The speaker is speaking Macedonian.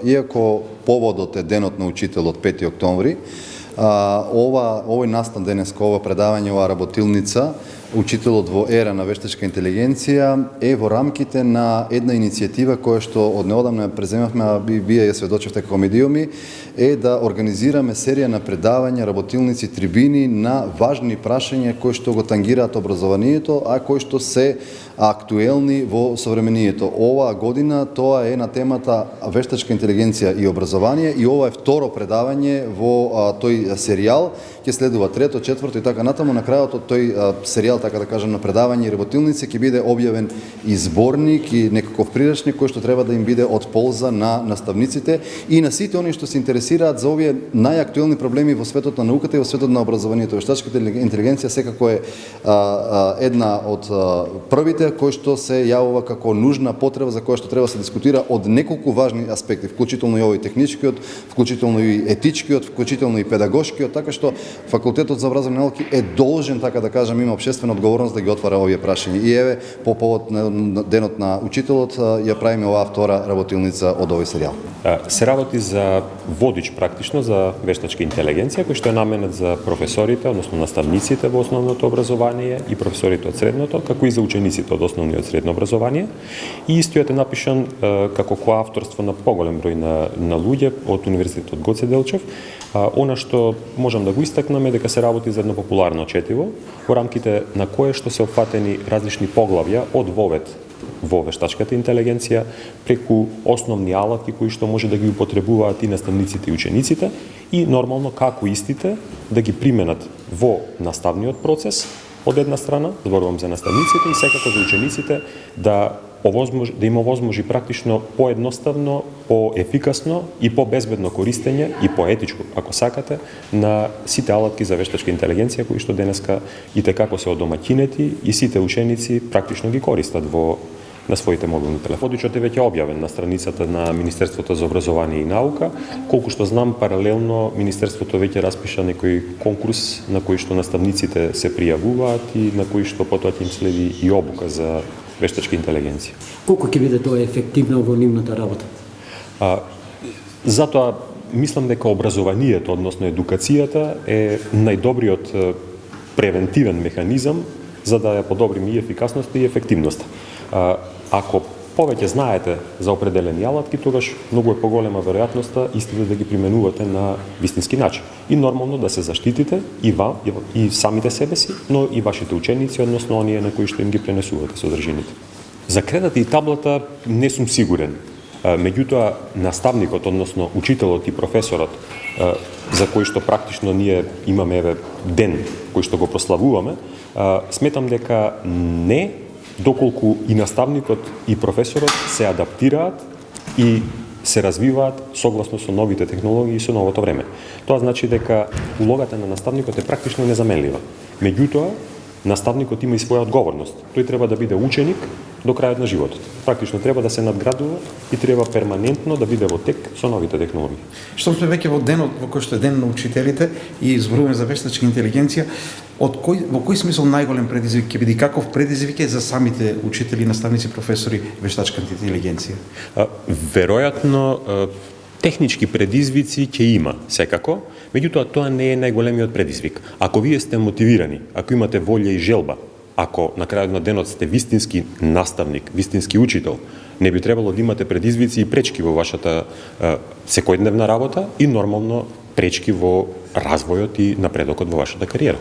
Иако поводот е денот на учителот 5 октомври, овој настан денеска, ова предавање, оваа работилница, учителот во ера на вештачка интелигенција, е во рамките на една иницијатива која што од неодамна преземавме, а вие ја сведочевте како медиуми, е да организираме серија на предавања, работилници, трибини на важни прашања кои што го тангираат образованието, а кои што се актуелни во современието. Оваа година тоа е на темата вештачка интелигенција и образование, и ова е второ предавање во тој серијал. Ќе следува трето, четврто и така натаму. На крајот од тој серијал, така да кажем, на предавање и работилници ќе биде објавен и зборник и некаков прирачник кој што треба да им биде од полза на наставниците и на сите оние што се интересираат за овие најактуелни проблеми во светот на науката и во светот на образованието. Вештачката интелигенција секако е една од првите кој што се јавува како нужна потреба за која што треба да се дискутира од неколку важни аспекти, вклучително и овој техничкиот, вклучително и етичкиот, вклучително и педагошкиот, така што Факултетот за образовни науки е должен, така да кажам, има општествена одговорност да ги отвара овие прашања. И еве, по повод на денот на учителот, ја правиме оваа втора работилница од овој серијал. Се работи за водич практично за вештачка интелигенција, кој што е наменет за професорите, односно наставниците во основното образование и професорите од средното, како и за учениците од основниот средно образование. И истиот е напишан како коавторство на поголем број на луѓе од Универзитетот Гоце Делчев. Она што можам да го истакнам е дека се работи за едно популарно четиво, во рамките на кое што се опфатени различни поглавја од вовед во вештачката интелигенција, преку основни алатки кои што може да ги употребуваат и наставниците и учениците, и нормално како истите да ги применат во наставниот процес од една страна, зборувам за наставниците, и секако за учениците да им овозможи практично поедноставно, поефикасно и побезбедно користење и поетичко, ако сакате, на сите алатки за вештачка интелигенција кои што денеска и tekako се одомаќинети и сите ученици практично ги користат на своите мобилни телефони. Водичот е веќе објавен на страницата на Министерството за образование и наука. Колку што знам, паралелно Министерството веќе распиша некој конкурс на кој што наставниците се пријавуваат и на кој што потоа ќе им следи и обука за вештачка интелигенција. Колку ќе биде тоа ефективно во нивната работа? Затоа мислам дека образованието, односно едукацијата, е најдобриот превентивен механизам за да ја подобриме и ефикасноста и ефективноста. Ако повеќе знаете за определени алатки, тогаш многу е поголема веројатноста истите да ги применувате на вистински начин. И нормално да се заштитите и самите себе си, но и вашите ученици, односно оние на кои што им ги пренесувате содржините. За кредата и таблата не сум сигурен. Меѓутоа, наставникот, односно учителот и професорот, за кој што практично ние имаме ден кој што го прославуваме, сметам дека не, доколку и наставникот и професорот се адаптираат и се развиваат согласно со новите технологии и со новото време. Тоа значи дека улогата на наставникот е практично незаменлива. Меѓутоа, наставникот има и своја одговорност. Тој треба да биде ученик до крајот на животот. Практично треба да се надградува и треба перманентно да биде во тек со новите технологии. Што сме веќе во денот во кој што е ден на учителите и зборуваме за вештачка интелигенција, во кој смисол најголем предизвик ќе биде, каков предизвик е за самите учители, наставници, професори вештачка интелигенција? Веројатно технички предизвици ќе има секако, меѓутоа тоа не е најголемиот предизвик. Ако вие сте мотивирани, ако имате волја и желба, ако на крајот на денот сте вистински наставник, вистински учител, не би требало да имате предизвици и пречки во вашата секојдневна работа и нормално пречки во развојот и напредокот во вашата кариера.